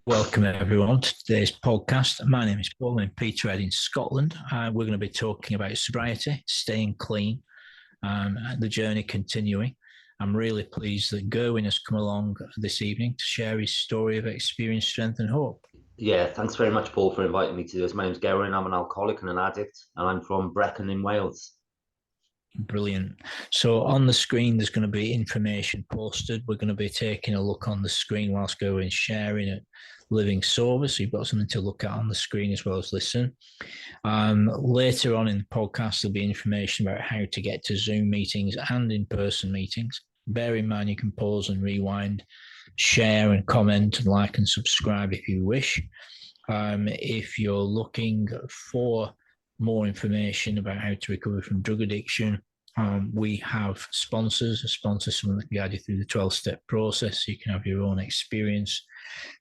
Welcome everyone to today's podcast. My name is Paul. I'm in Peterhead in Scotland. We're going to be talking about sobriety, staying clean, and the journey continuing. I'm really pleased that Gerwyn has come along this evening to share his story of experience, strength and hope. Yeah, thanks very much, Paul, for inviting me to this. My name's Gerwyn. I'm an alcoholic and an addict, and I'm from Brecon in Wales. Brilliant. So on the screen, there's going to be information posted. We're going to be taking a look on the screen whilst Gerwyn's sharing it. Living sober, so you've got something to look at on the screen as well as listen. Later on in the podcast, there'll be information about how to get to Zoom meetings and in-person meetings. Bear in mind, you can pause and rewind, share and comment, and like and subscribe if you wish. If you're looking for more information about how to recover from drug addiction, we have sponsors. A sponsor is someone that can guide you through the 12-step process so you can have your own experience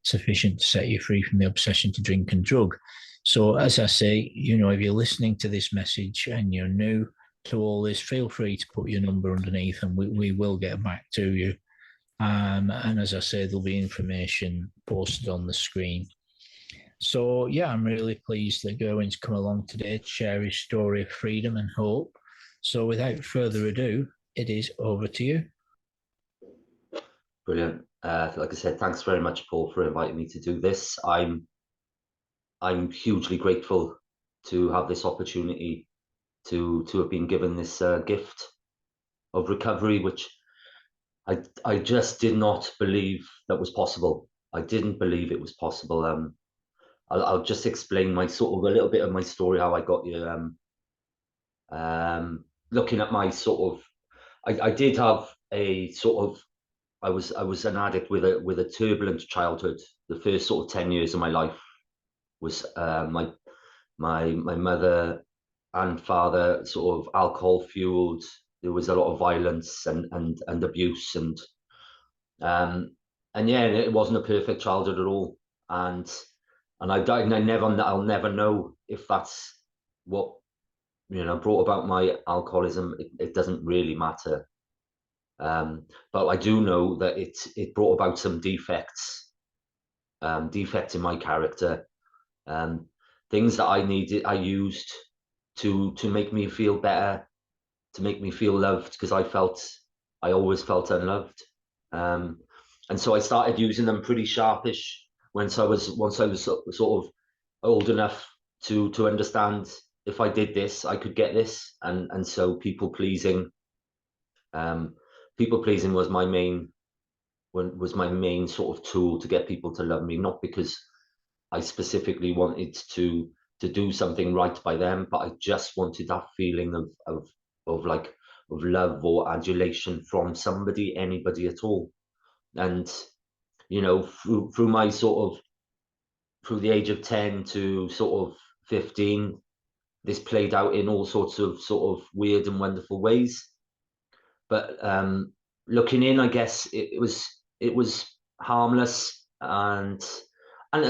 sufficient to set you free from the obsession to drink and drug. So as I say, if you're listening to this message and you're new to all this, feel free to put your number underneath and we will get back to you. And as I say, there'll be information posted on the screen. So yeah, I'm really pleased that Gerwyn's come along today to share his story of freedom and hope. So without further ado, it is over to you. Brilliant. Like I said, thanks very much, Paul, for inviting me to do this. I'm hugely grateful to have this opportunity to have been given this gift of recovery, which I just did not believe that was possible. I didn't believe it was possible. I'll just explain my sort of a little bit of my story, how I got here. Looking at my sort of, I did have a sort of, I was an addict with a turbulent childhood. The first sort of 10 years of my life was my mother and father sort of alcohol fueled. There was a lot of violence and abuse and yeah, it wasn't a perfect childhood at all. And I'll never know if that's what brought about my alcoholism. It doesn't really matter. But I do know that it brought about some defects in my character, things that I used to make me feel better, to make me feel loved, because I always felt unloved. And so I started using them pretty sharpish once I was sort of old enough to understand if I did this, I could get this. And so people pleasing was my main sort of tool to get people to love me, not because I specifically wanted to do something right by them, but I just wanted that feeling of love or adulation from somebody, anybody at all. And through my sort of, through the age of 10 to sort of 15, this played out in all sorts of sort of weird and wonderful ways. But looking in, I guess it was harmless, and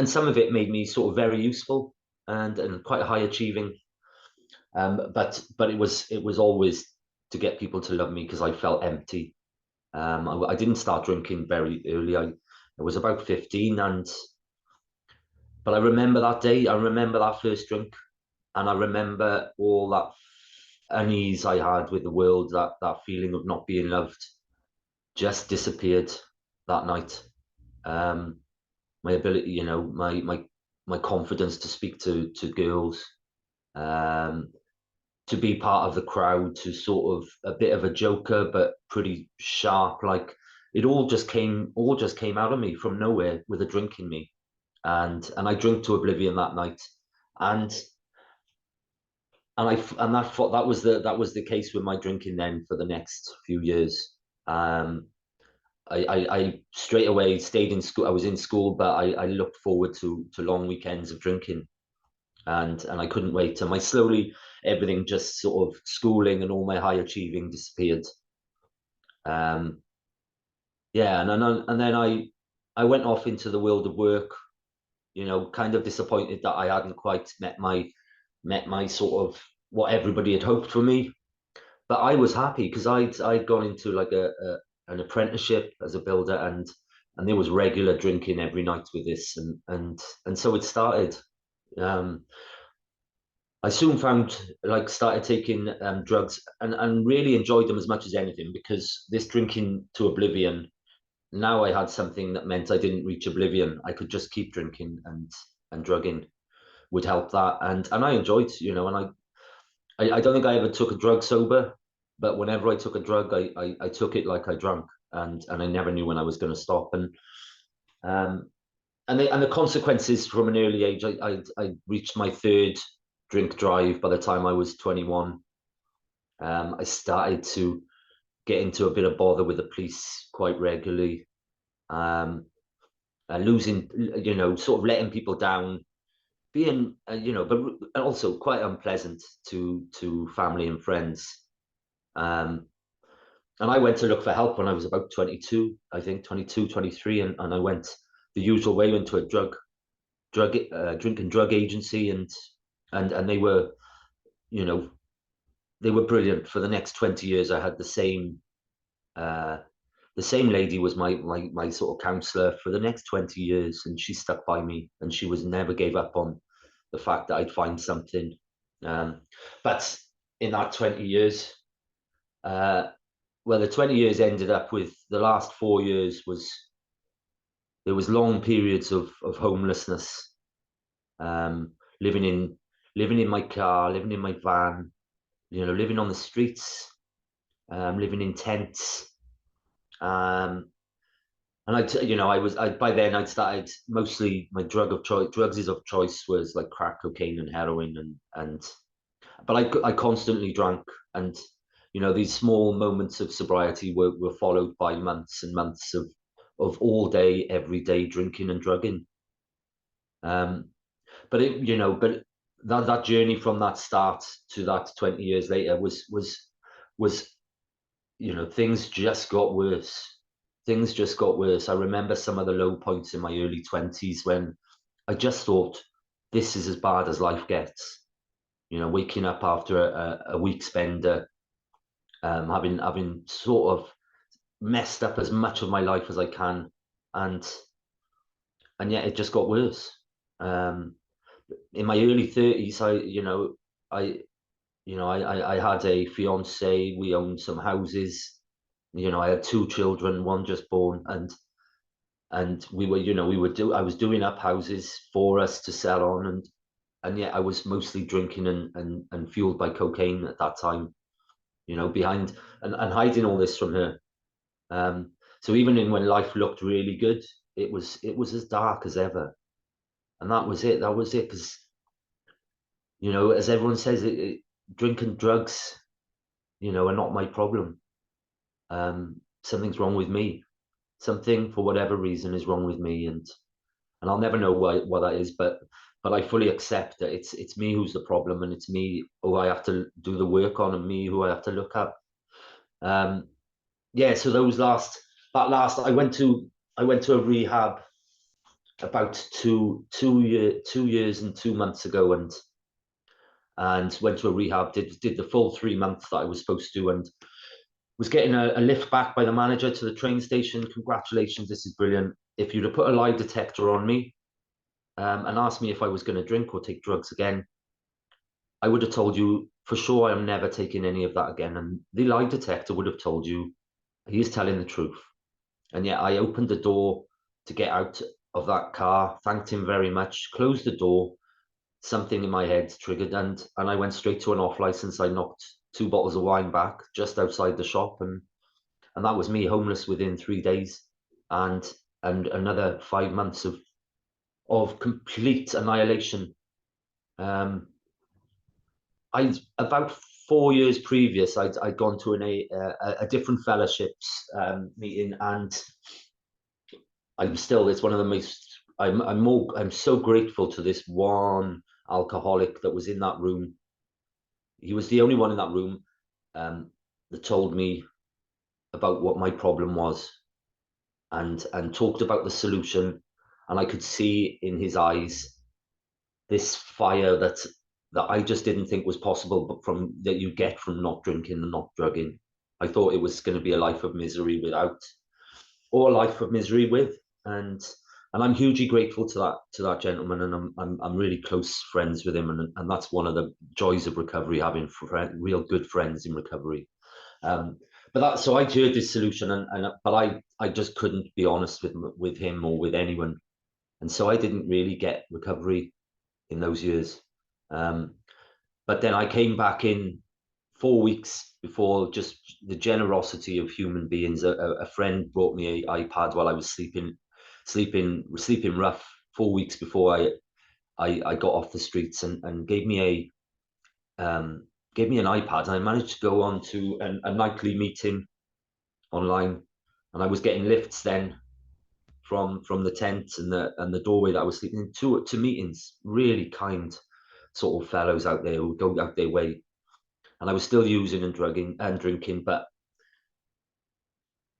some of it made me sort of very useful and quite high achieving. But it was always to get people to love me because I felt empty. I didn't start drinking very early. I was about 15, but I remember that day. I remember that first drink, and I remember all that unease I had with the world. That feeling of not being loved just disappeared that night. My ability, my confidence to speak to girls, to be part of the crowd, to sort of a bit of a joker, but pretty sharp. Like it all just came out of me from nowhere with a drink in me. And I drank to oblivion that night. And that was the case with my drinking then for the next few years. I straight away stayed in school. I was in school, but I looked forward to long weekends of drinking, and I couldn't wait. And slowly everything just sort of schooling and all my high achieving disappeared. Yeah, and then I went off into the world of work. Kind of disappointed that I hadn't quite met my sort of what everybody had hoped for me, but I was happy because I'd gone into like an apprenticeship as a builder, and there was regular drinking every night with this, and so it started. I soon started taking drugs, and really enjoyed them as much as anything, because this drinking to oblivion, now I had something that meant I didn't reach oblivion. I could just keep drinking, and drugging would help that. And I enjoyed, and I don't think I ever took a drug sober, but whenever I took a drug, I took it like I drank, and I never knew when I was going to stop. And the consequences from an early age, I reached my third drink drive by the time I was 21. I started to get into a bit of bother with the police quite regularly, losing, sort of letting people down, being, but also quite unpleasant to family and friends. And I went to look for help when I was about 22, I think 22, 23, and I went the usual way, into a drink and drug agency, and they were, they were brilliant. For the next 20 years, I had the same lady was my sort of counselor for the next 20 years, and she stuck by me, and she never gave up on the fact that I'd find something. But in that 20 years, the 20 years ended up with, the last 4 years there was long periods of homelessness, living in my car, living in my van, living on the streets, living in tents. And by then I'd started, mostly my drugs of choice was like crack cocaine and heroin, but I constantly drank, and these small moments of sobriety were followed by months and months of all day, every day drinking and drugging. But that journey from that start to that 20 years later was things just got worse. Things just got worse. I remember some of the low points in my early 20s when I just thought, this is as bad as life gets. Waking up after a week's bender, having sort of messed up as much of my life as I can, and yet it just got worse. In my early 30s, I had a fiance. We owned some houses. I had 2 children, one just born, and I was doing up houses for us to sell on, and yet I was mostly drinking and fueled by cocaine at that time, behind and hiding all this from her. So even when life looked really good, it was as dark as ever. And that was it. Because, as everyone says, drink and drugs, are not my problem. Something's wrong with me. Something, for whatever reason, is wrong with me, and I'll never know what that is. But I fully accept that it's me who's the problem, and it's me who I have to do the work on, and me who I have to look at. So I went to a rehab about two years and 2 months ago, and went to a rehab, did the full 3 months that I was supposed to, and was getting a lift back by the manager to the train station. Congratulations, this is brilliant. If you'd have put a lie detector on me, and asked me if I was going to drink or take drugs again, I would have told you for sure I'm never taking any of that again. And the lie detector would have told you he is telling the truth. And yet I opened the door to get out of that car, thanked him very much, closed the door. Something in my head triggered, and I went straight to an off license. I knocked 2 bottles of wine back just outside the shop, and that was me homeless within 3 days, and another 5 months of complete annihilation. About 4 years previous, I'd gone to a different fellowships meeting, and it's one of the most, I'm so grateful to this one alcoholic that was in that room. He was the only one in that room that told me about what my problem was, and talked about the solution. And I could see in his eyes this fire that I just didn't think was possible, but that you get from not drinking and not drugging. I thought it was going to be a life of misery without, or a life of misery with. and I'm hugely grateful to that gentleman, and I'm really close friends with him, and that's one of the joys of recovery, having real good friends in recovery. So I heard this solution, but I just couldn't be honest with him or with anyone, and so I didn't really get recovery in those years. But then I came back in 4 weeks before, just the generosity of human beings. A friend brought me an iPad while I was sleeping rough 4 weeks before I got off the streets, and gave me an iPad. I managed to go on to a nightly meeting online, and I was getting lifts then from the tent and the doorway that I was sleeping in to meetings. Really kind sort of fellows out there who go out their way. And I was still using and drugging and drinking, but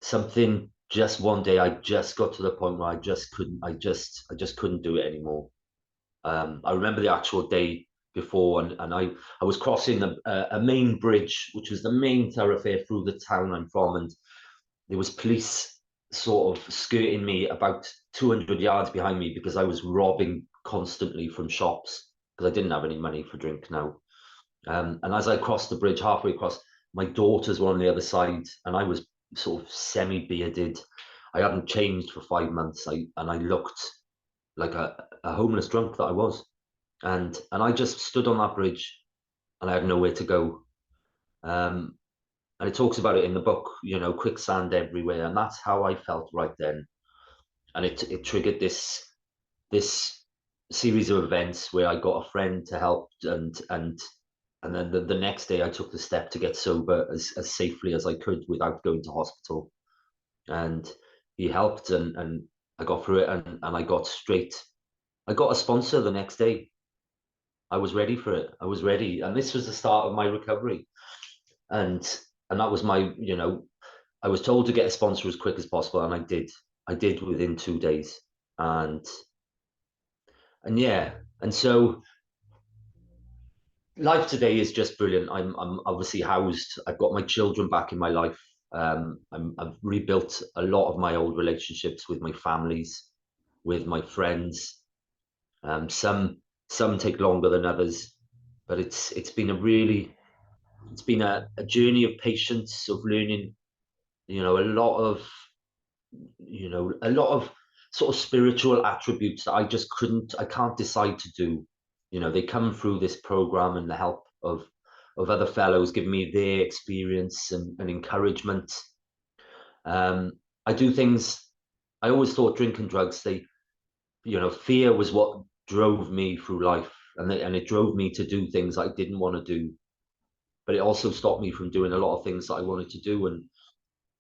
something, just one day, I just got to the point where I just couldn't do it anymore. I remember the actual day before, and I was crossing a main bridge, which was the main thoroughfare through the town I'm from, and there was police sort of skirting me about 200 yards behind me because I was robbing constantly from shops because I didn't have any money for drink now. And as I crossed the bridge, halfway across, my daughters were on the other side, and I was sort of semi-bearded. I hadn't changed for 5 months, and I looked like a homeless drunk that I was. And I just stood on that bridge, and I had nowhere to go. And it talks about it in the book, quicksand everywhere, and that's how I felt right then. And it triggered this series of events where I got a friend to help, and then the next day I took the step to get sober as safely as I could without going to hospital. And he helped, and I got through it, and I got a sponsor the next day. I was ready for it. I was ready. And this was the start of my recovery. And that was I was told to get a sponsor as quick as possible, and I did. I did within 2 days. And yeah. And so life today is just brilliant. I'm obviously housed. I've got my children back in my life. I've rebuilt a lot of my old relationships with my families, with my friends. Some take longer than others, but it's been a journey of patience, of learning, a lot of sort of spiritual attributes that I can't decide to do. They come through this program and the help of other fellows giving me their experience and encouragement. I do things. I always thought drink and drugs, fear was what drove me through life, and it drove me to do things I didn't want to do, but it also stopped me from doing a lot of things that I wanted to do.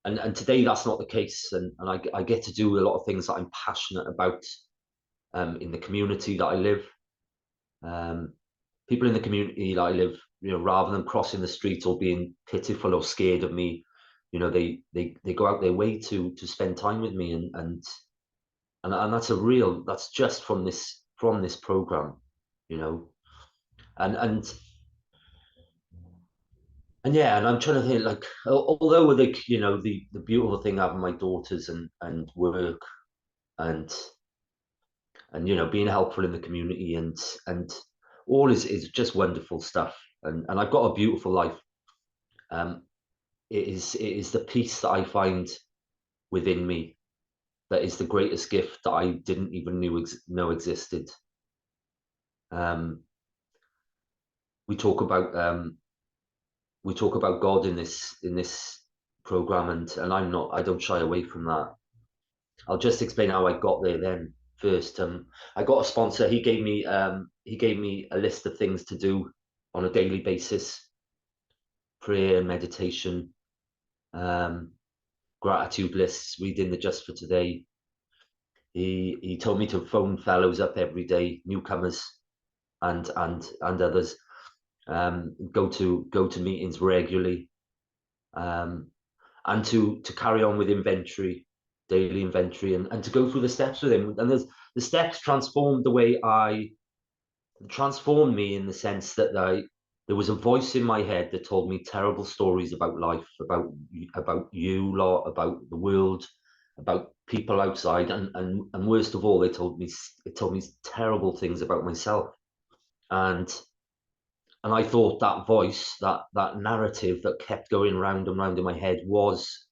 And today that's not the case, and I get to do a lot of things that I'm passionate about, in the community that I live. People in the community that I live, rather than crossing the street or being pitiful or scared of me, they go out their way to spend time with me, and that's just from this program, and yeah, and I'm trying to think, like, although the beautiful thing having my daughters and work and being helpful in the community and all is just wonderful stuff, and I've got a beautiful life. It is the peace that I find within me that is the greatest gift that I didn't even know existed. We talk about God in this program, and I don't shy away from that. I'll just explain how I got there then. First, I got a sponsor. He gave me a list of things to do on a daily basis: prayer, meditation, gratitude lists, reading the Just for Today. He told me to phone fellows up every day, newcomers and others. Go to meetings regularly, and to carry on with daily inventory, and to go through the steps with him. And the steps transformed me in the sense that there was a voice in my head that told me terrible stories about life, about you lot, about the world, about people outside, and worst of all, it told me terrible things about myself. And I thought that voice, that narrative that kept going round and round in my head was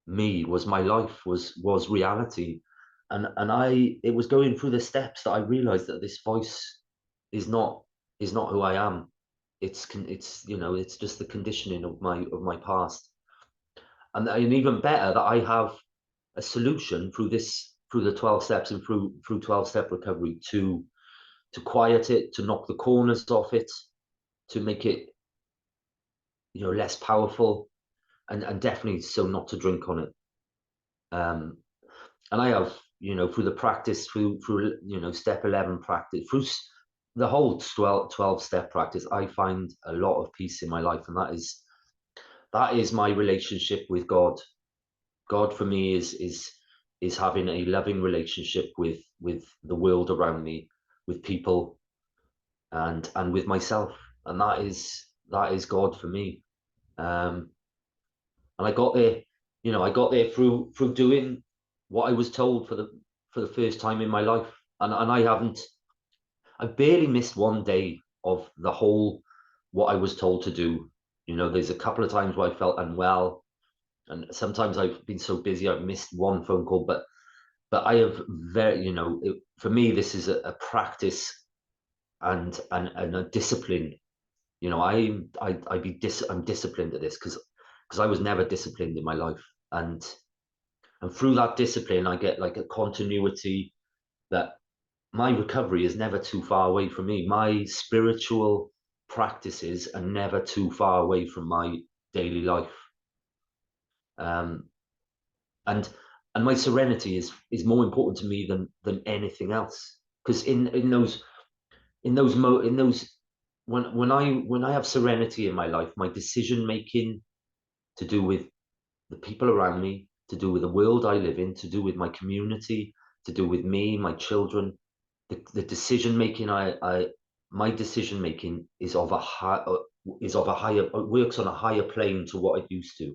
me, was my life, was reality. And it was going through the steps that I realized that this voice is not who I am. It's it's just the conditioning of my past. And even better, that I have a solution through the 12 steps and through 12-step recovery to quiet it, to knock the corners off it, to make it less powerful, and definitely so not to drink on it. And I have, through the practice, through step 11 practice, through the whole 12-step practice, I find a lot of peace in my life. And that is my relationship with God. God for me is having a loving relationship with the world around me, with people, and with myself. And that is God for me. And I got there, through doing what I was told for the first time in my life. And I barely missed one day of the whole what I was told to do. There's a couple of times where I felt unwell, and sometimes I've been so busy I've missed one phone call. But I have for me, this is a practice and a discipline. I'm disciplined at this because I was never disciplined in my life, and through that discipline I get like a continuity, that my recovery is never too far away from me. My spiritual practices are never too far away from my daily life. And my serenity is more important to me than anything else. Because in those when I have serenity in my life, my decision making, to do with the people around me, to do with the world I live in, to do with my community, to do with me, my children, the decision making my decision making is of a higher, it works on a higher plane to what it used to.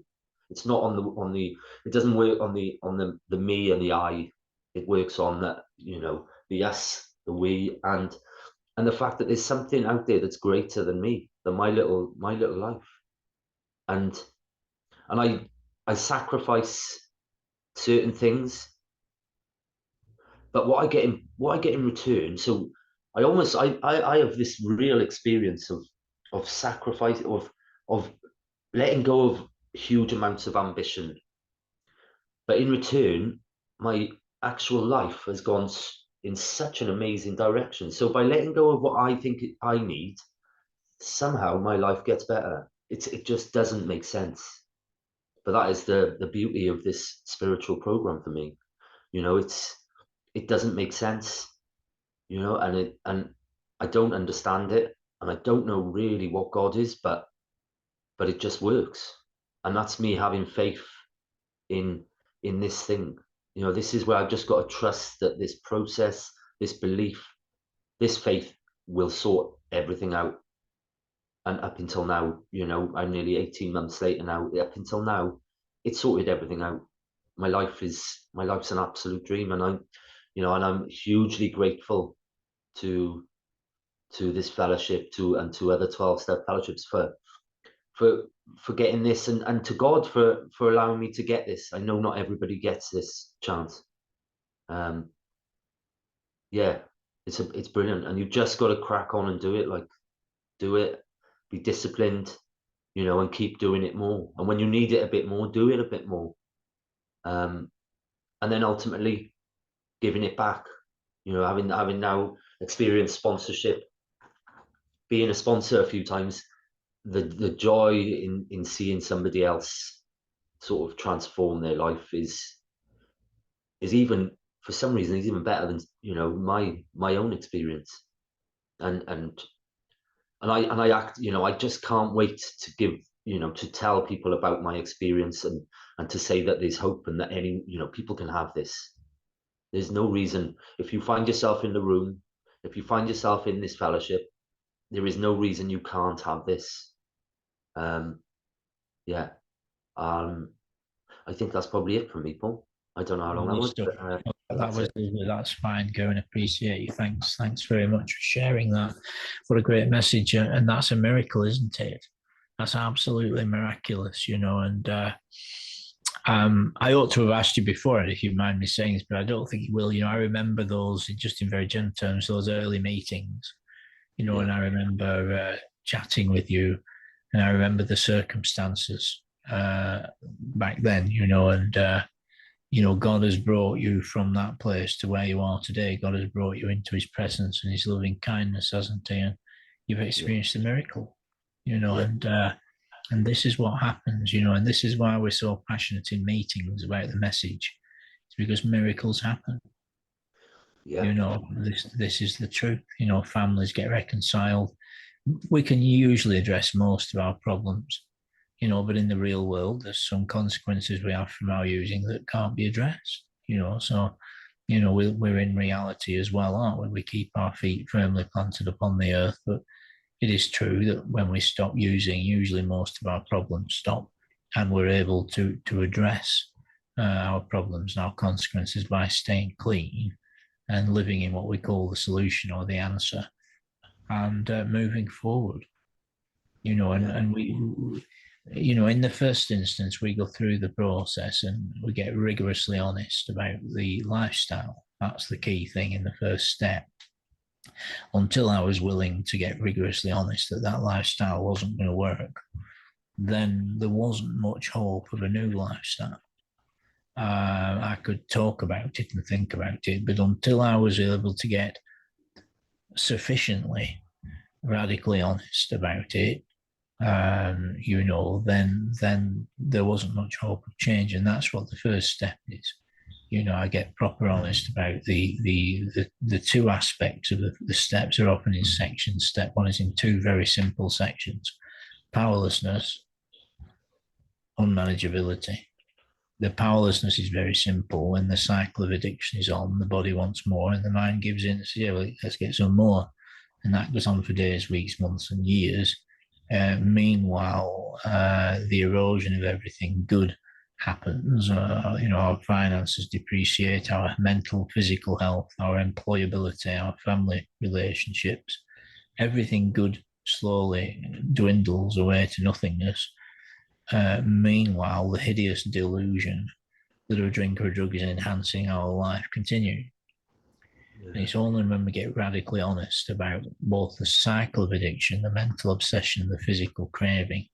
It's not on the it doesn't work on the me and the I. It works on the us, the we, and the fact that there's something out there that's greater than me, than my little life. And I sacrifice certain things, but what I get in return. So I have this real experience of sacrifice, of letting go of huge amounts of ambition, but in return my actual life has gone in such an amazing direction. So by letting go of what I think I need, somehow my life gets better. It just doesn't make sense. But that is the beauty of this spiritual program for me. It doesn't make sense, and I don't understand it, and I don't know really what God is, but it just works. And that's me having faith in this thing. This is where I've just got to trust that this process, this belief, this faith will sort everything out. And up until now, I'm nearly 18 months later now. Up until now, it sorted everything out. My life's an absolute dream, and I'm hugely grateful to this fellowship, and to other 12-step fellowships for getting this, and to God for allowing me to get this. I know not everybody gets this chance. Yeah, it's brilliant, and you've just got to crack on and do it. Like, do it, be disciplined, and keep doing it more. And when you need it a bit more, do it a bit more. And then ultimately giving it back. Having now experienced sponsorship, being a sponsor a few times, the joy in seeing somebody else sort of transform their life is even, for some reason, is even better than my own experience. And I act, I just can't wait to give, to tell people about my experience, and to say that there's hope, and that people can have this. There's no reason, if you find yourself in the room, if you find yourself in this fellowship, there is no reason you can't have this. Yeah. I think that's probably it from me, Paul. I don't know how long that was, but That was that's fine. Go and appreciate you. Thanks very much for sharing that. What a great message, and that's a miracle, isn't it? That's absolutely miraculous, And I ought to have asked you before, if you mind me saying this, but I don't think you will. I remember those, just in very general terms, those early meetings. Yeah. And I remember chatting with you, and I remember the circumstances back then, and God has brought you from that place to where you are today. God has brought you into his presence and his loving kindness, hasn't he? And you've experienced a miracle, and this is what happens, and this is why we're so passionate in meetings about the message. It's because miracles happen. Yeah. This is the truth. Families get reconciled. We can usually address most of our problems, but in the real world, there's some consequences we have from our using that can't be addressed, so, we're in reality as well, aren't we? We keep our feet firmly planted upon the earth, but it is true that when we stop using, usually most of our problems stop, and we're able to address our problems and our consequences by staying clean and living in what we call the solution or the answer, and moving forward. And we, in the first instance, we go through the process and we get rigorously honest about the lifestyle. That's the key thing in the first step. Until I was willing to get rigorously honest that lifestyle wasn't going to work, then there wasn't much hope of a new lifestyle. I could talk about it and think about it, but until I was able to get sufficiently radically honest about it, then there wasn't much hope of change, and that's what the first step is. I get proper honest about the two aspects of the steps are often in sections. Step one is in two very simple sections: powerlessness, unmanageability. The powerlessness is very simple. When the cycle of addiction is on, the body wants more, and the mind gives in and says, yeah, well, let's get some more. And that goes on for days, weeks, months, and years. Meanwhile, the erosion of everything good happens. Our finances depreciate, our mental, physical health, our employability, our family relationships. Everything good slowly dwindles away to nothingness. Meanwhile, the hideous delusion that a drink or a drug is enhancing our life continues. And it's only when we get radically honest about both the cycle of addiction, the mental obsession, the physical craving,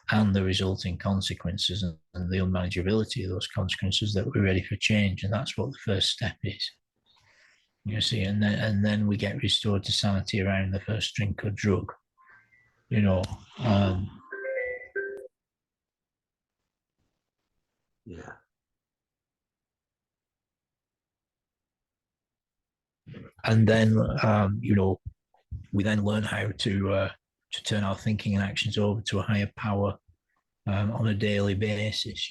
and the resulting consequences and the unmanageability of those consequences that we're ready for change. And that's what the first step is. You see, and then we get restored to sanity around the first drink or drug. Yeah. And then, we then learn how to turn our thinking and actions over to a higher power on a daily basis.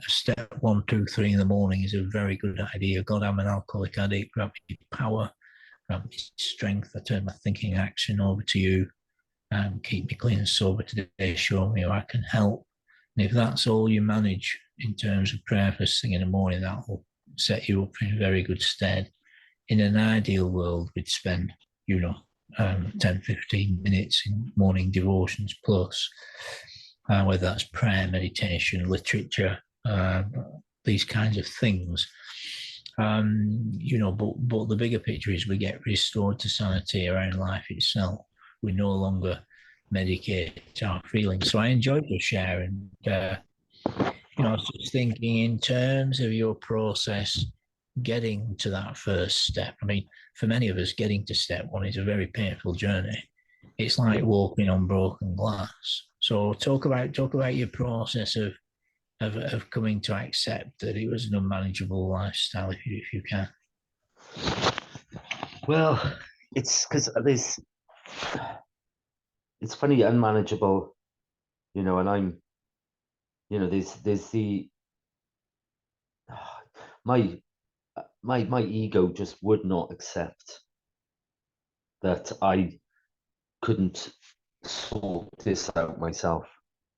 Step 1, 2, 3 in the morning is a very good idea. God, I'm an alcoholic addict. Grab me power, grab me strength. I turn my thinking and action over to you. Keep me clean and sober today. Show me how I can help. And if that's all you manage in terms of prayer first thing in the morning, that will set you up in very good stead. In an ideal world, we'd spend, 10, 15 minutes in morning devotions plus, whether that's prayer, meditation, literature, these kinds of things. But the bigger picture is we get restored to sanity around life itself. We no longer medicate our feelings. So I enjoyed your share, and I was just thinking in terms of your process getting to that first step. I mean, for many of us, getting to step one is a very painful journey. It's like walking on broken glass. So talk about your process of coming to accept that it was an unmanageable lifestyle, if you can. Well, it's because it's funny, unmanageable, and I'm, there's the my ego just would not accept that I couldn't sort this out myself.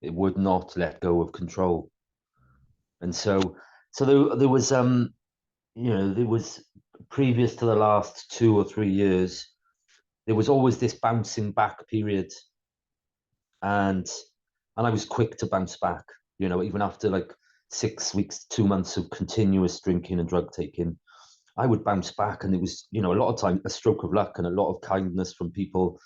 It would not let go of control. And so So there was there was, previous to the last 2 or 3 years, there was always this bouncing back period, and I was quick to bounce back. Even after like 6 weeks, 2 months of continuous drinking and drug taking, I would bounce back, and it was a lot of time a stroke of luck and a lot of kindness from people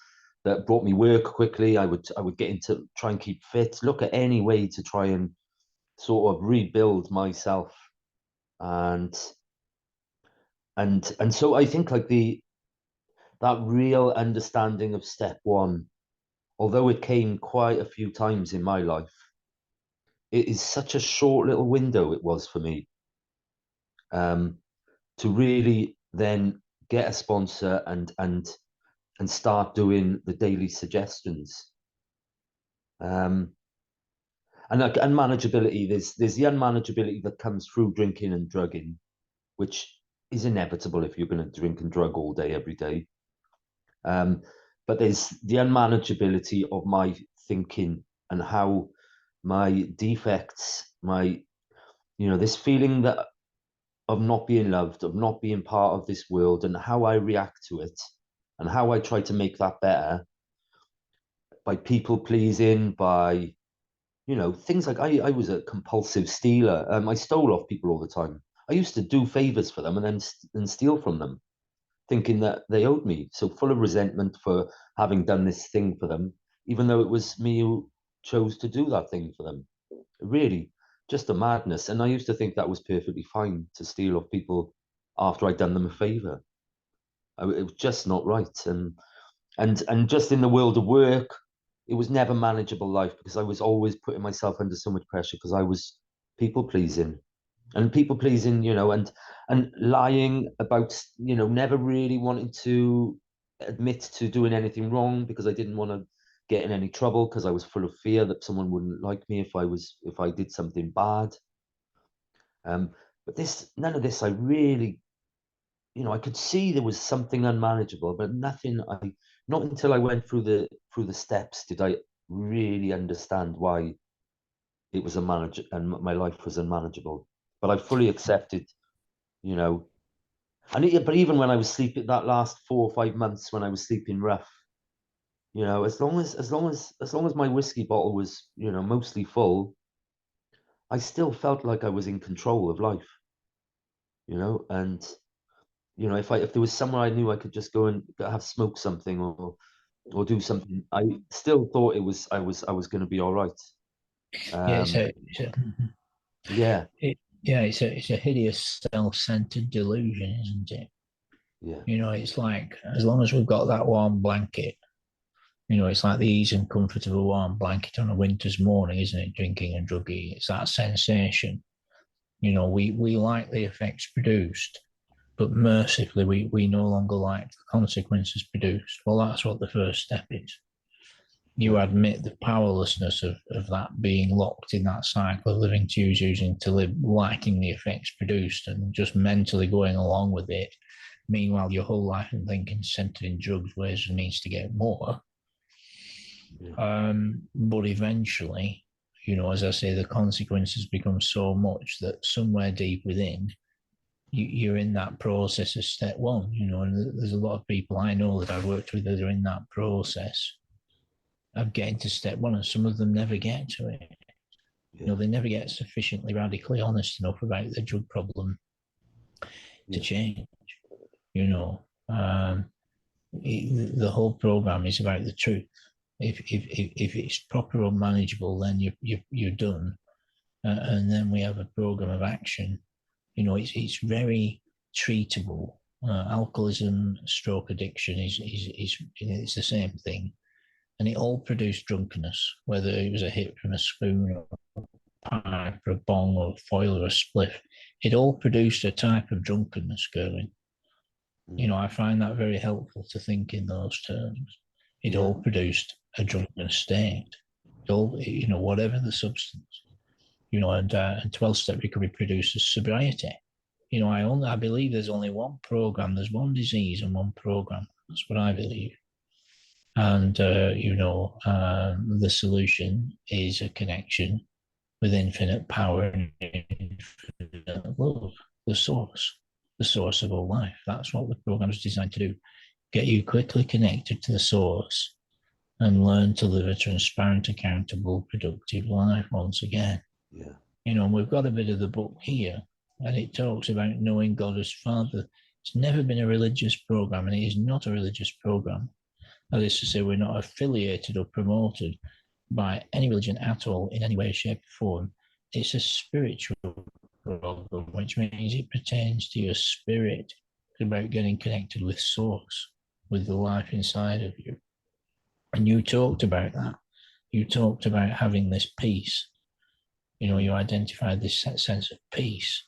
that brought me work quickly. I would get into, try and keep fit, look at any way to try and sort of rebuild myself, and so I think like that real understanding of step one, although it came quite a few times in my life, it is such a short little window it was for me, um, to really then get a sponsor and start doing the daily suggestions. And manageability. There's the unmanageability that comes through drinking and drugging, which is inevitable if you're going to drink and drug all day every day. But there's the unmanageability of my thinking and how my defects, this feeling that of not being loved, of not being part of this world, and how I react to it, and how I try to make that better by people pleasing, by things like I was a compulsive stealer. I stole off people all the time. I used to do favors for them and then steal from them, thinking that they owed me. So full of resentment for having done this thing for them, even though it was me who chose to do that thing for them. Really, just a madness. And I used to think that was perfectly fine to steal off people after I'd done them a favor. It was just not right. And just in the world of work, it was never manageable life, because I was always putting myself under so much pressure, because I was people pleasing and lying about, never really wanting to admit to doing anything wrong, because I didn't want to get in any trouble, because I was full of fear that someone wouldn't like me if I did something bad. But none of this, I really, I could see there was something unmanageable, but not until I went through the steps did I really understand why it was and my life was unmanageable. But I fully accepted, you know, but even when I was sleeping, that last 4 or 5 months when I was sleeping rough, as long as my whiskey bottle was, mostly full, I still felt like I was in control of life, and if there was somewhere I knew I could just go and have smoke something or do something, I still thought I was going to be all right. Yeah, Yeah, it's a hideous self-centered delusion, isn't it? yeah, It's like as long as we've got that warm blanket, it's like the ease and comfort of a warm blanket on a winter's morning, isn't it? Drinking and drugging, it's that sensation. We like the effects produced, but mercifully, we no longer like the consequences produced. Well, that's what the first step is. You yeah, admit the powerlessness of that being locked in that cycle of living to use, using to live, liking the effects produced and just mentally going along with it. Meanwhile, your whole life and thinking centered in drugs, ways and means to get more. yeah, But eventually, as I say, the consequences become so much that somewhere deep within, you're in that process of step one, and there's a lot of people I know that I've worked with that are in that process of getting to step one, and some of them never get to it. yeah, They never get sufficiently radically honest enough about the drug problem to yeah, change. You know, the whole program is about the truth. If it's proper or manageable, then you're done, and then we have a program of action. It's very treatable. Alcoholism, stroke addiction is it's the same thing, and it all produced drunkenness, whether it was a hit from a spoon or a pipe or a bong or a foil or a spliff. It all produced a type of drunkenness, Gerwyn. I find that very helpful to think in those terms. It yeah, all produced a drunken state. It all, whatever the substance, and 12-step recovery produces sobriety. I believe there's only one program, there's one disease and one program. That's what I believe. And, the solution is a connection with infinite power and infinite love, the source of all life. That's what the program is designed to do. Get you quickly connected to the source and learn to live a transparent, accountable, productive life once again. Yeah. And we've got a bit of the book here, and it talks about knowing God as Father. It's never been a religious program, and it is not a religious program. That is to say, we're not affiliated or promoted by any religion at all in any way, shape, or form. It's a spiritual program, which means it pertains to your spirit. It's about getting connected with Source, with the life inside of you. And you talked about that. You talked about having this peace. You identified this sense of peace.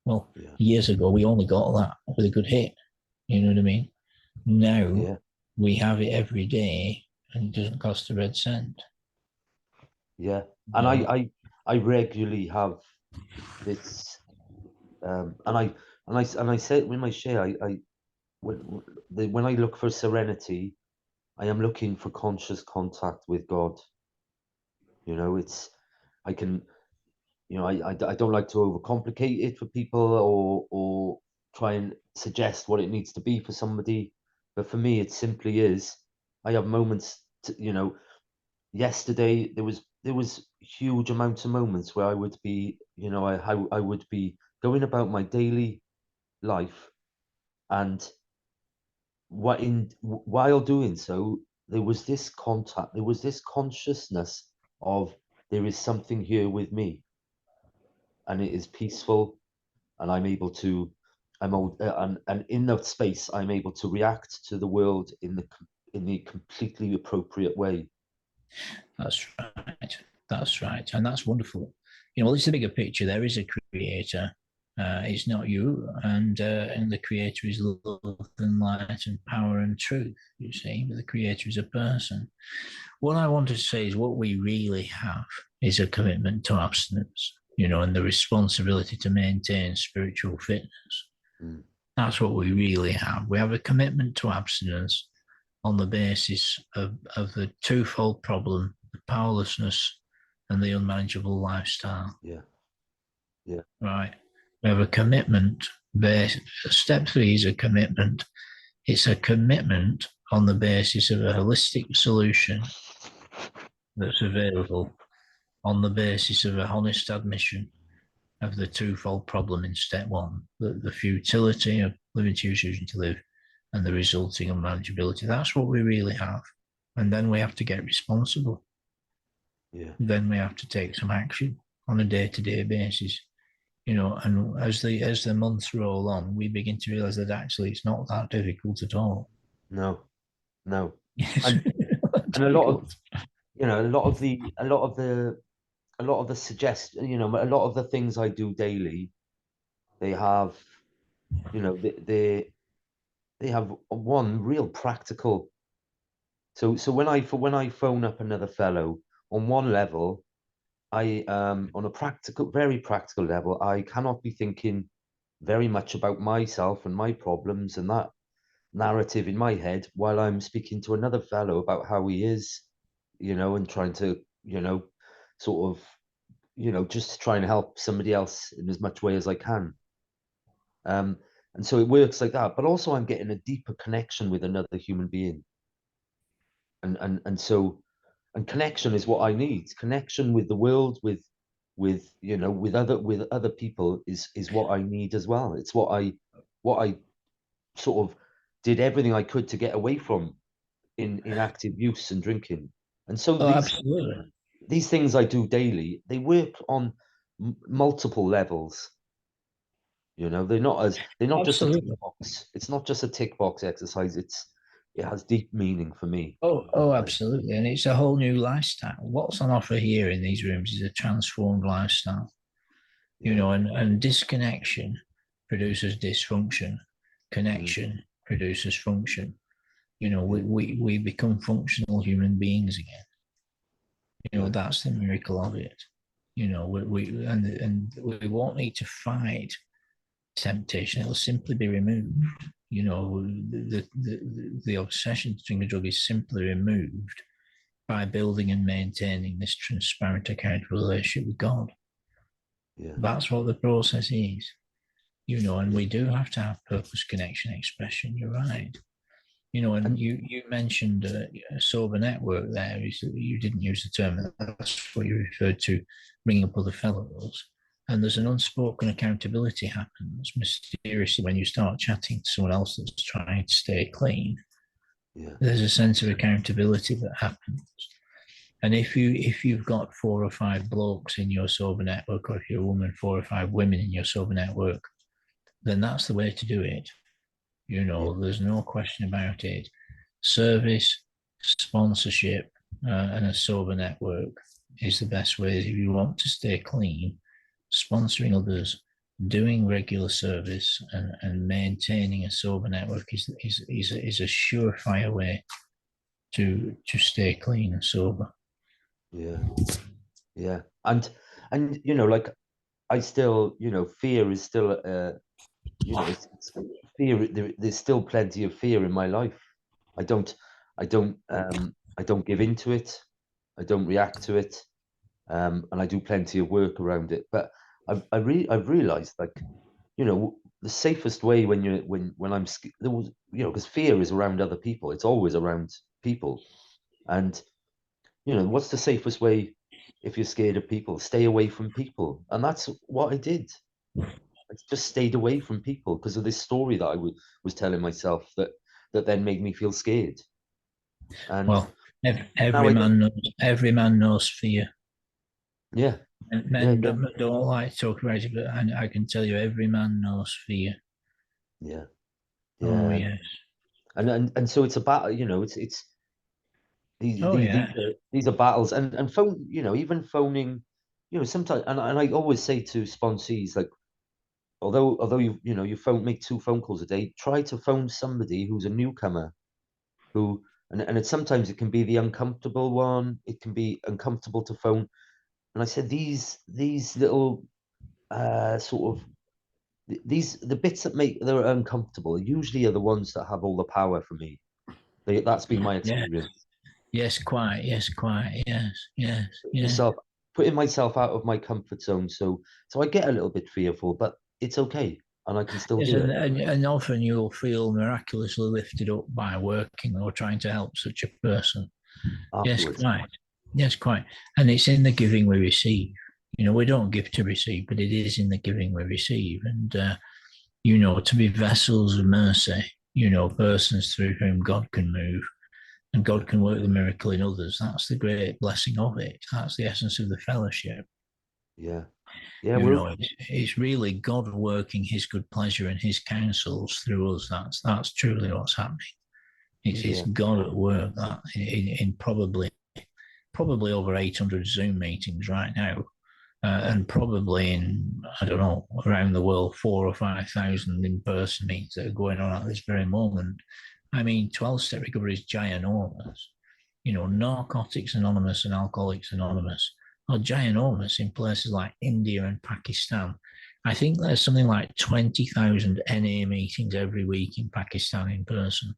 Well, years ago, we only got that with a good hit. You know what I mean? Now we have it every day, and it doesn't cost a red cent. Yeah, and I regularly have this, and I said when I share, when I look for serenity, I am looking for conscious contact with God. I can, I don't like to overcomplicate it for people or try and suggest what it needs to be for somebody, but for me, it simply is. I have moments, yesterday there was huge amounts of moments where I would be, I would be going about my daily life, and while doing so, there was this contact, there was this consciousness of there is something here with me, and it is peaceful, and I'm able to, and in that space, I'm able to react to the world in the completely appropriate way. That's right. That's right. And that's wonderful. Well, it's a bigger picture. There is a creator. It's not you. And the creator is love and light and power and truth, you see. But the creator is a person. What I want to say is what we really have is a commitment to abstinence, and the responsibility to maintain spiritual fitness. Mm. That's what we really have. We have a commitment to abstinence on the basis of the twofold problem, the powerlessness and the unmanageable lifestyle. Yeah. Right. We have a commitment based. Step 3 is a commitment. It's a commitment on the basis of a holistic solution that's available on the basis of a honest admission of the twofold problem in step 1, the futility of living to choosing to live and the resulting unmanageability. That's what we really have. And then we have to get responsible. Yeah. Then we have to take some action on a day-to-day basis. And as the months roll on, we begin to realize that actually it's not that difficult at all. No. And a lot of, a lot of the suggestion, a lot of the things I do daily, they have, they have one real practical. So when I phone up another fellow, on one level, on a very practical level, I cannot be thinking very much about myself and my problems and that narrative in my head while I'm speaking to another fellow about how he is, and trying to, sort of, just try and help somebody else in as much way as I can. And so it works like that, but also I'm getting a deeper connection with another human being. And connection is what I need. Connection with the world, with other people is what I need as well. It's what I sort of did everything I could to get away from in active use and drinking. And so absolutely. These things I do daily, they work on multiple levels. They're not Absolutely. just a tick box. It's not just a tick box exercise. It has deep meaning for me. Oh, absolutely. And it's a whole new lifestyle. What's on offer here in these rooms is a transformed lifestyle. And disconnection produces dysfunction. Connection produces function. We become functional human beings again. That's the miracle of it. We won't need to fight temptation. It'll simply be removed. The obsession to drink a drug is simply removed by building and maintaining this transparent, accountable relationship with God. Yeah. That's what the process is, and we do have to have purpose, connection, expression. You're right. And you mentioned a sober network there. You didn't use the term, that's what you referred to, bringing up other fellows. And there's an unspoken accountability happens mysteriously when you start chatting to someone else that's trying to stay clean. Yeah. There's a sense of accountability that happens. And if you've got 4 or 5 blokes in your sober network, or if you're a woman, 4 or 5 women in your sober network, then that's the way to do it. There's no question about it. Service, sponsorship, and a sober network is the best way if you want to stay clean. Sponsoring others, doing regular service, and maintaining a sober network is a surefire way to stay clean and sober. Yeah. Yeah. And like, I still, fear is still it's fear. There's still plenty of fear in my life. I don't give into it. I don't react to it. And I do plenty of work around it. But I've realized, like, the safest way when I'm there was, because fear is around other people. It's always around people. And what's the safest way if you're scared of people? Stay away from people. And that's what I did. I just stayed away from people because of this story that I was telling myself that then made me feel scared. And Well, now every man knows fear. yeah, And yeah, men yeah, don't like to talk about it, but I can tell you, every man knows fear. yeah, Oh yeah. yes. And so it's about, it's Oh yeah. these are battles, and phone, even phoning, sometimes, and I always say to sponsees, like, although you make 2 phone calls a day, try to phone somebody who's a newcomer, who, and sometimes it can be the uncomfortable one. It can be uncomfortable to phone. And I said, these little sort of the bits that are uncomfortable usually are the ones that have all the power for me. That's been my Yeah. experience. Yes, quite. Yes, quite. Yes, yes, yes. Myself Putting myself out of my comfort zone, so I get a little bit fearful, but it's okay, and I can still Yes, do it and often you'll feel miraculously lifted up by working or trying to help such a person. Yes, afterwards. quite. Yes, quite. And it's in the giving we receive. We don't give to receive, but it is in the giving we receive. And, to be vessels of mercy, persons through whom God can move and Yeah, God can work the miracle in others. That's the great blessing of it. That's the essence of the fellowship. yeah, yeah. It's really God working his good pleasure and his counsels through us. That's truly what's happening. It's Yeah, God at work that in probably over 800 Zoom meetings right now, and probably in, I don't know, around the world, 4 or 5,000 in-person meetings that are going on at this very moment. I mean, 12-step recovery is ginormous. Narcotics Anonymous and Alcoholics Anonymous are ginormous in places like India and Pakistan. I think there's something like 20,000 NA meetings every week in Pakistan in person.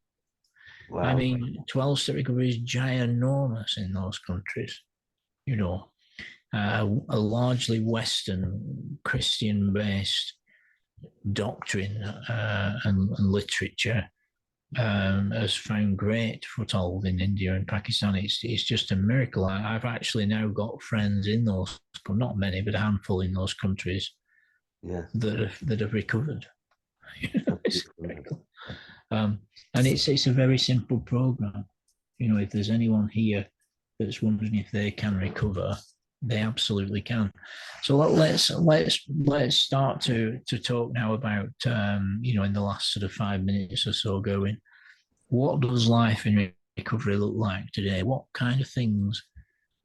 I wow, mean, 12-step recovery is ginormous in those countries. You know, a largely Western Christian-based doctrine and literature has found great foothold in India and Pakistan. It's just a miracle. I've actually now got friends in those, not many, but a handful in those countries yeah, that have recovered. that's It's a beautiful. miracle. And it's a very simple program. If there's anyone here that's wondering if they can recover, they absolutely can. So let's start to talk now about in the last sort of 5 minutes or so, going, what does life in recovery look like today? What kind of things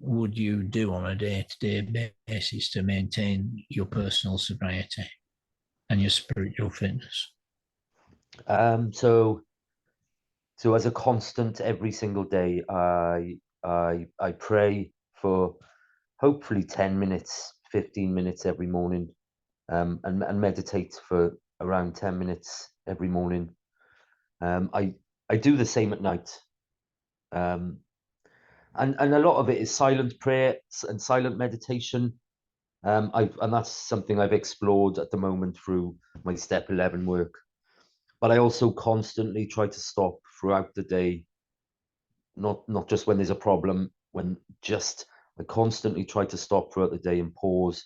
would you do on a day-to-day basis to maintain your personal sobriety and your spiritual fitness? So as a constant, every single day, I pray for hopefully 10 minutes, 15 minutes every morning, and meditate for around 10 minutes every morning. I do the same at night. Um, and a lot of it is silent prayer and silent meditation. And that's something I've explored at the moment through my Step 11 work. But I also constantly try to stop throughout the day, not just when there's a problem, I constantly try to stop throughout the day and pause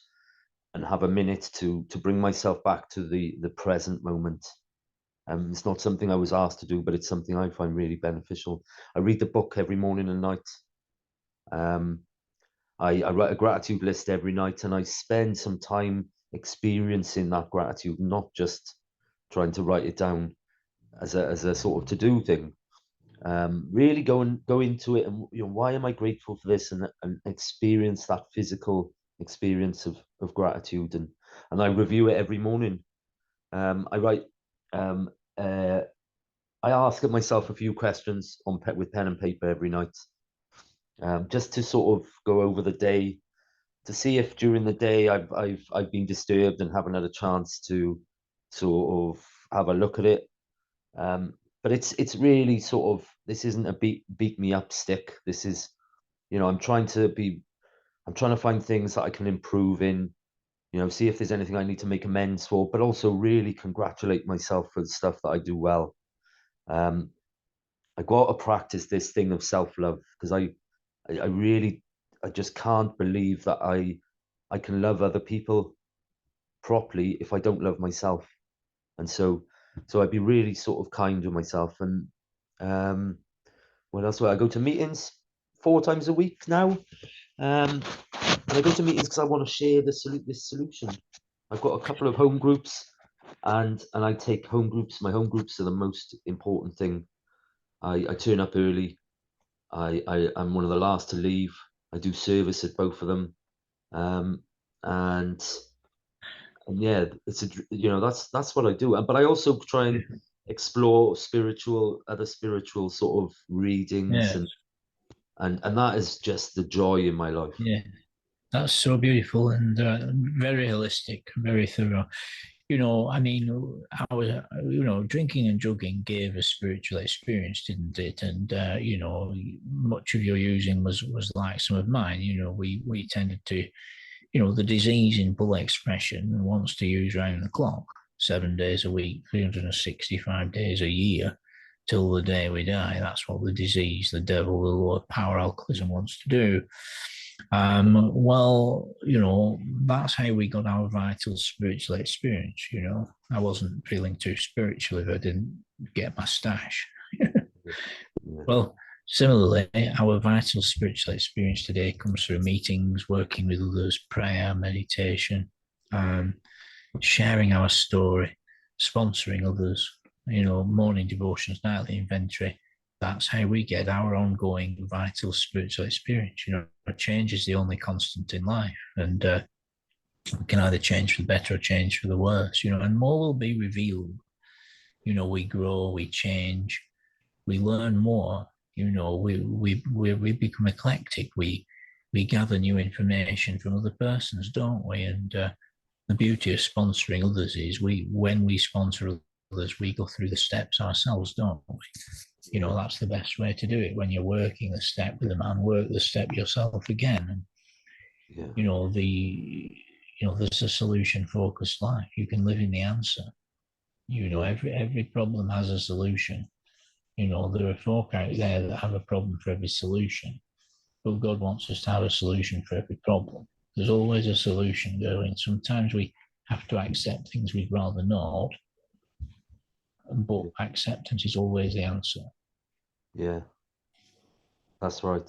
and have a minute to bring myself back to the present moment. It's not something I was asked to do, but it's something I find really beneficial. I read the book every morning and night. Um, I write a gratitude list every night, and I spend some time experiencing that gratitude, not just trying to write it down as a sort of to-do thing. Really go into it, and why am I grateful for this, and experience that physical experience of gratitude, and I review it every morning. I write. Um, I ask myself a few questions with pen and paper every night, just to sort of go over the day, to see if during the day I've been disturbed and haven't had a chance to sort of have a look at it. But it's really sort of, this isn't a beat me up stick. This is, I'm trying to find things that I can improve in, see if there's anything I need to make amends for, but also really congratulate myself for the stuff that I do well. I got to practice this thing of self-love, because I really, I just can't believe that I can love other people properly if I don't love myself. And so I'd be really sort of kind to myself. And what else? I go to meetings 4 times a week now. And I go to meetings because I want to share this solution. I've got a couple of home groups, and I take home groups. My home groups are the most important thing. I turn up early. I'm one of the last to leave. I do service at both of them. And yeah, that's what I do. But I also try and explore other spiritual sort of readings, Yes. and that is just the joy in my life. Yeah. That's so beautiful and very holistic, very thorough. I mean, our, drinking and drugging gave a spiritual experience, didn't it? And, much of your using was like some of mine. We tended to, the disease in full expression wants to use round the clock, 7 days a week, 365 days a year, till the day we die. That's what the disease, the devil, the lower power alcoholism wants to do. Well, that's how we got our vital spiritual experience. I wasn't feeling too spiritual if I didn't get my stash. Yeah. Well, similarly, our vital spiritual experience today comes through meetings, working with others, prayer, meditation, sharing our story, sponsoring others, morning devotions, nightly inventory. That's how we get our ongoing vital spiritual experience. Change is the only constant in life, and we can either change for the better or change for the worse. And more will be revealed. We grow, we change, we learn more. We become eclectic. We gather new information from other persons, don't we? And the beauty of sponsoring others is when we sponsor others, we go through the steps ourselves, don't we? That's the best way to do it. When you're working the step with a man, work the step yourself again. And there's a solution focused life. You can live in the answer. Every problem has a solution. There are folk out there that have a problem for every solution, but God wants us to have a solution for every problem. There's always a solution going. Sometimes we have to accept things we'd rather not, but acceptance is always the answer. Yeah, that's right.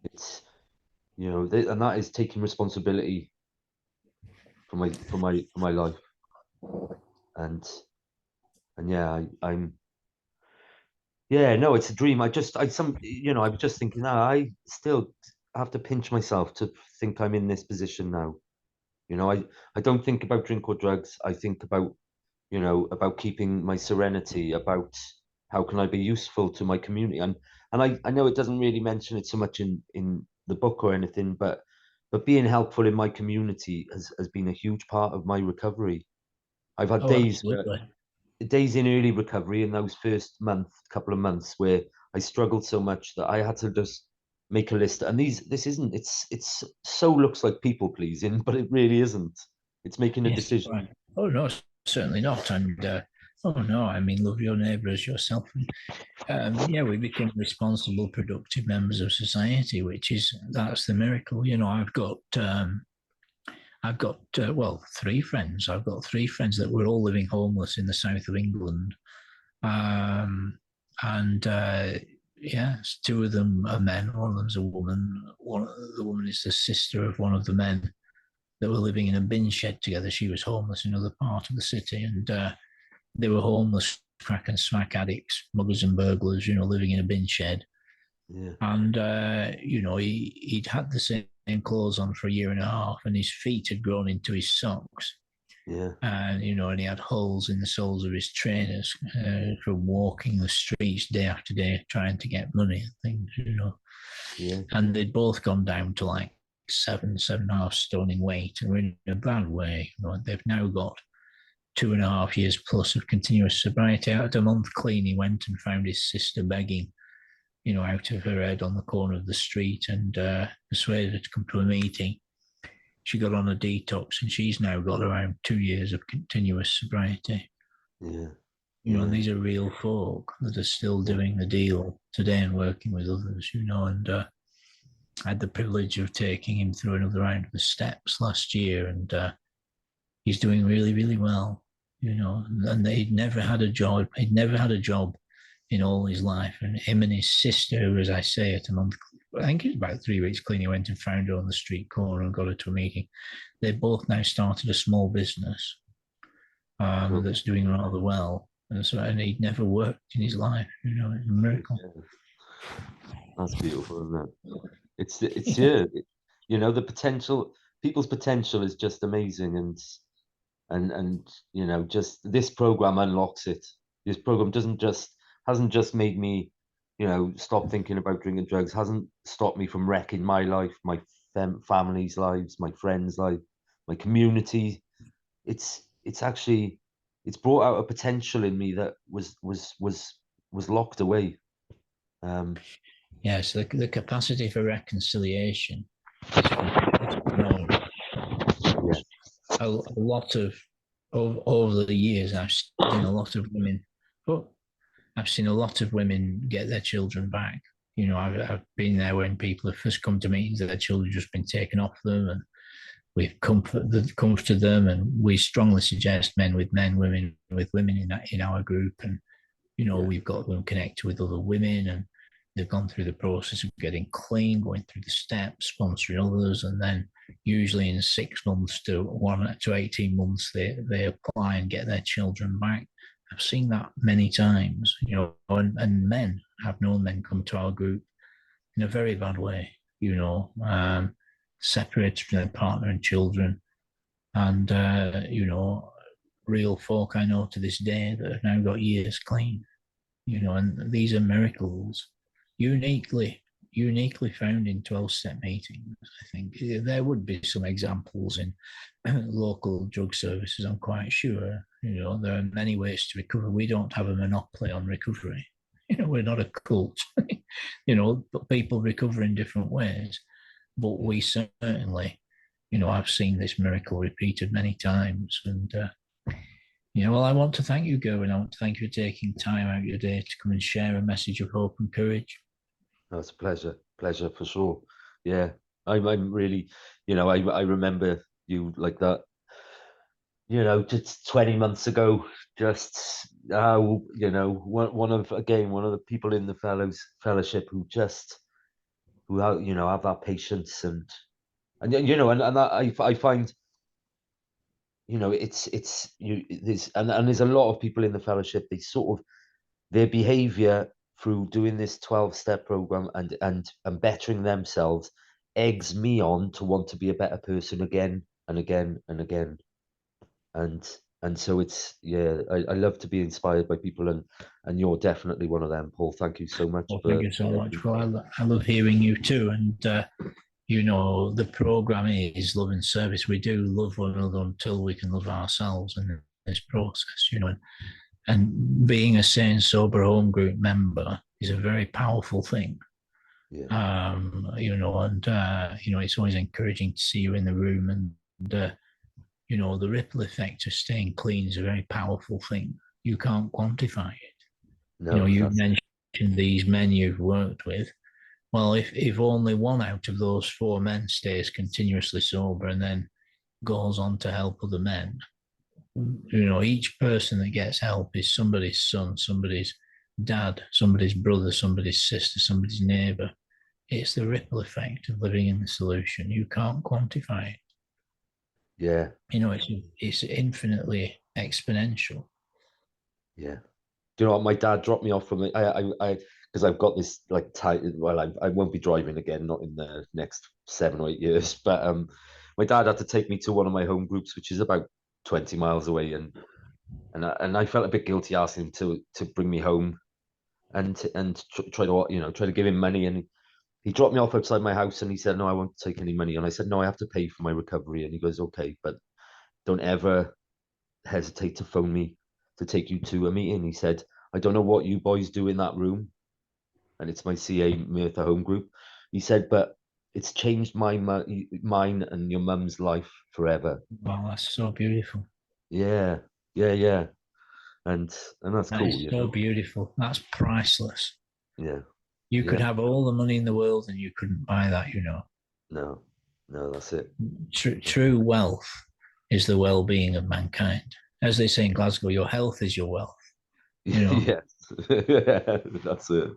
It's and that is taking responsibility for my life, and yeah, I'm yeah, no, it's a dream. I was just thinking, I still have to pinch myself to think I'm in this position now. I don't think about drink or drugs. I think about, about keeping my serenity, about how can I be useful to my community. And I know it doesn't really mention it so much in the book or anything, but being helpful in my community has been a huge part of my recovery. I've had Oh, absolutely. days in early recovery in those first couple of months where I struggled so much that I had to just make a list. And this isn't, it's so looks like people pleasing, but it really isn't. It's making a Yes, decision. right. Oh no, certainly not. And oh no, I mean, love your neighbour as yourself. Yeah, we become responsible, productive members of society, which is that's the miracle. You know, well, three friends. I've got three friends that were all living homeless in the south of England, and yes, two of them are men. One of them's a woman. The woman is the sister of one of the men that were living in a bin shed together. She was homeless in another part of the city, and they were homeless, crack and smack addicts, muggers and burglars, you know, living in a bin shed. Yeah. And, you know, he'd had the same clothes on for a year and a half, and his feet had grown into his socks. Yeah. And, you know, and he had holes in the soles of his trainers from walking the streets day after day trying to get money and things, you know. Yeah. And they'd both gone down to like 7.5 stone in weight, and were in a bad way. You know, they've now got 2.5 years plus of continuous sobriety. Out of a month clean, he went and found his sister begging, you know, out of her head on the corner of the street, and persuaded her to come to a meeting. She got on a detox, and she's now got around 2 years of continuous sobriety. Yeah. You know, and these are real folk that are still doing the deal today and working with others, you know, and I had the privilege of taking him through another round of the steps last year, and he's doing really, really well, you know, and he'd never had a job. He'd never had a job in all his life. And him and his sister, who, as I say, at a month, I think it was about 3 weeks clean, he went and found her on the street corner and got her to a meeting. They both now started a small business Cool. that's doing rather well. And he'd never worked in his life, you know, it's a miracle. Yeah. That's beautiful, isn't it? It's yeah, you know, the potential, people's potential is just amazing, and you know, just this program unlocks it. This program hasn't just made me, you know, stop thinking about drinking drugs, hasn't stopped me from wrecking my life, my family's lives, my friends' life, my community. It's actually, it's brought out a potential in me that was locked away. Yes, the capacity for reconciliation is phenomenal. Yeah. A lot of over the years, I've seen a lot of women, but I've seen a lot of women get their children back. You know, I've been there when people have first come to meetings that their children just been taken off them, and we've comforted them, and we strongly suggest men with men, women with women in our group, and you know, Yeah. we've got them connected with other women, and they've gone through the process of getting clean, going through the steps, sponsoring others, and then usually in 6 months to 18 months, they apply and get their children back. I've seen that many times, you know, and men, I've known men come to our group in a very bad way, you know, separated from their partner and children, and, you know, real folk I know to this day that have now got years clean, you know, and these are miracles uniquely found in 12-step meetings. I think there would be some examples in local drug services, I'm quite sure. You know, there are many ways to recover. We don't have a monopoly on recovery. You know, we're not a cult. You know, but people recover in different ways. But we certainly, you know, I've seen this miracle repeated many times. And you know, well, I want to thank you, Gerwyn. I want to thank you for taking time out of your day to come and share a message of hope and courage. That's a pleasure for sure. Yeah, I'm really, you know, I remember you like that, you know, just 20 months ago, just how, you know, one of the people in the fellowship who just, who, you know, have that patience, and you know, and that I find, you know, it's you, there's a lot of people in the fellowship, they sort of, their behavior through doing this 12-step program and bettering themselves eggs me on to want to be a better person again and again and again. And so it's, yeah, I love to be inspired by people, and you're definitely one of them, Paul. Thank you so much Well, for thank you so much. everything. Well, I love hearing you too. And, you know, the program is love and service. We do love one another until we can love ourselves in this process, you know. And being a sane, sober home group member is a very powerful thing. You know, and you know, it's always encouraging to see you in the room, and you know, the ripple effect of staying clean is a very powerful thing. You can't quantify it. You know, No, you that's mentioned these men you've worked with. Well, if only one out of those four men stays continuously sober and then goes on to help other men, you know, each person that gets help is somebody's son, somebody's dad, somebody's brother, somebody's sister, somebody's neighbor. It's the ripple effect of living in the solution. You can't quantify it. yeah, You know, it's infinitely exponential. yeah. Do you know what? My dad dropped me off from it. Because I've got this like tight. Well, I won't be driving again, not in the next 7 or 8 years. But my dad had to take me to one of my home groups, which is about 20 miles away, and I felt a bit guilty asking him to bring me home and try to try to give him money, and he dropped me off outside my house, and he said, "No, I won't take any money." And I said, "No, I have to pay for my recovery." And he goes, "Okay, but don't ever hesitate to phone me to take you to a meeting." He said, "I don't know what you boys do in that room, and it's my CA Merthyr home group." He said, "But it's changed mine and your mum's life forever." Wow, that's so beautiful. Yeah, yeah, yeah, and that's That cool, is so beautiful. That's priceless. Yeah, You could yeah, have all the money in the world and you couldn't buy that, you know. no, no, that's it. True wealth is the well-being of mankind. As they say in Glasgow, your health is your wealth, you know. Yes, that's it.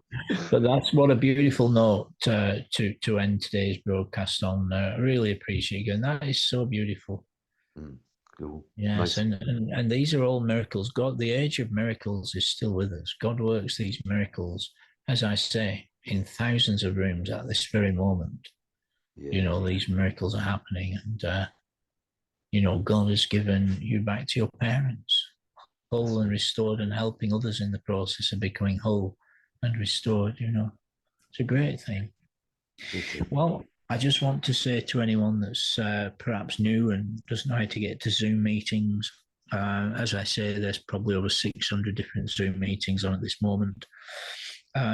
But that's what a beautiful note to end today's broadcast on. I really appreciate you, and that is so beautiful. Mm, cool, Yes, nice. and these are all miracles. God, the age of miracles is still with us. God works these miracles, as I say, in thousands of rooms at this very moment. You Yeah, know, these miracles are happening, and you know, God has given you back to your parents, that's whole and it. restored, and helping others in the process of becoming whole and restored. You know, it's a great thing. It is. Well, I just want to say to anyone that's perhaps new and doesn't know how to get to Zoom meetings, as I say, there's probably over 600 different Zoom meetings on at this moment.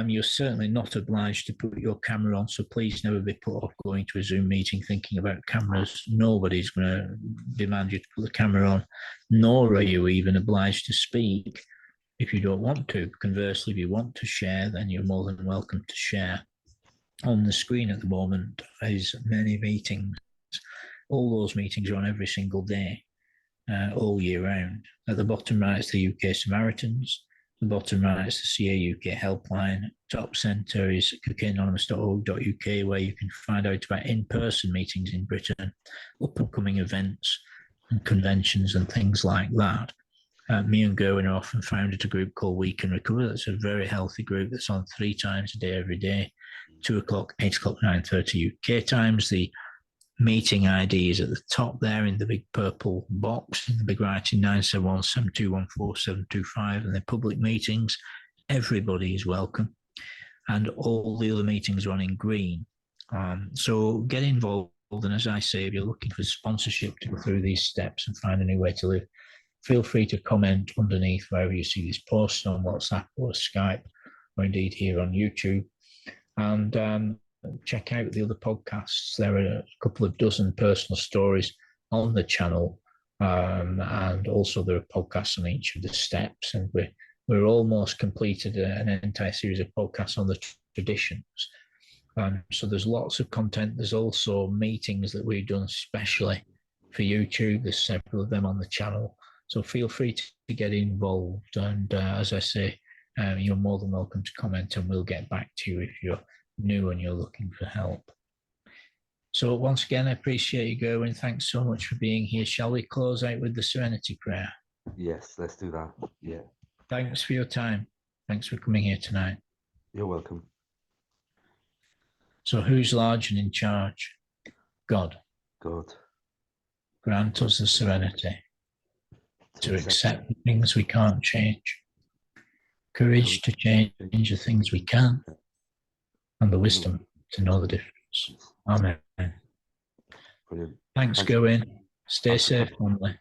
You're certainly not obliged to put your camera on, so please never be put off going to a Zoom meeting thinking about cameras. Nobody's going to demand you to put the camera on, nor are you even obliged to speak if you don't want to. Conversely, if you want to share, then you're more than welcome to share. On the screen at the moment is many meetings. All those meetings are on every single day, all year round. At the bottom right is the UK Samaritans. The bottom right is the CA UK helpline. Top centre is cocaineanonymous.org.uk, where you can find out about in-person meetings in Britain, up-and-coming events and conventions and things like that. Me and Gerwyn are often found at a group called We Can Recover. That's a very healthy group that's on 3 times a day, every day, 2 o'clock, 8 o'clock, 9:30 UK times. The meeting ID is at the top there in the big purple box, in the big writing, 971-7214-725. And the public meetings, everybody is welcome. And all the other meetings are on in green. So get involved. And as I say, if you're looking for sponsorship to go through these steps and find a new way to live, feel free to comment underneath wherever you see this post on WhatsApp or Skype, or indeed here on YouTube. And check out the other podcasts. There are a couple of dozen personal stories on the channel, and also there are podcasts on each of the steps. And we're almost completed an entire series of podcasts on the traditions. So there's lots of content. There's also meetings that we've done specially for YouTube. There's several of them on the channel. So feel free to get involved. And as I say, you're more than welcome to comment, and we'll get back to you if you're new and you're looking for help. So once again, I appreciate you, Gerwyn. Thanks so much for being here. Shall we close out with the Serenity Prayer? Yes, let's do that. Yeah. Thanks for your time. Thanks for coming here tonight. You're welcome. So who's large and in charge? God. God. Grant us the serenity to accept the things we can't change, courage to change the things we can, and the wisdom to know the difference. Amen. Brilliant. Thanks, Gerwyn. Stay safe, family.